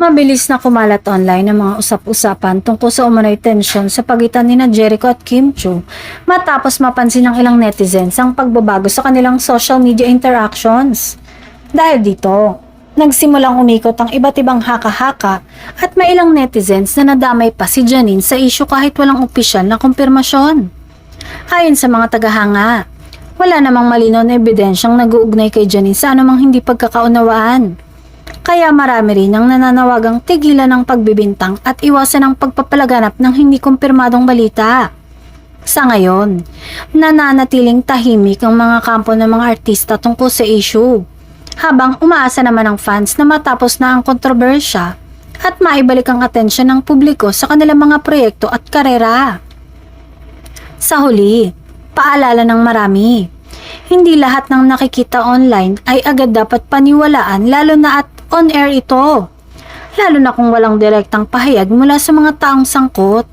Mabilis na kumalat online ang mga usap-usapan tungkol sa umano'y tensyon sa pagitan ni Jericho at Kim Chu matapos mapansin ng ilang netizens ang pagbabago sa kanilang social media interactions. Dahil dito, nagsimulang umikot ang iba't ibang haka-haka at may ilang netizens na nadamay pa si Janine sa issue kahit walang opisyal na kumpirmasyon. Ayon sa mga tagahanga, wala namang malinaw na ebidensyang nag-uugnay kay Janine sa anumang hindi pagkakaunawaan. Kaya marami rin ang nananawagang tigilan ng pagbibintang at iwasan ang pagpapalaganap ng hindi kumpirmadong balita. Sa ngayon, nananatiling tahimik ang mga kampo ng mga artista tungkol sa issue, habang umaasa naman ang fans na matapos na ang kontrobersya at maibalik ang atensyon ng publiko sa kanilang mga proyekto at karera. Sa huli, paalala ng marami, hindi lahat ng nakikita online ay agad dapat paniwalaan lalo na at on-air ito, lalo na kung walang direktang pahayag mula sa mga taong sangkot.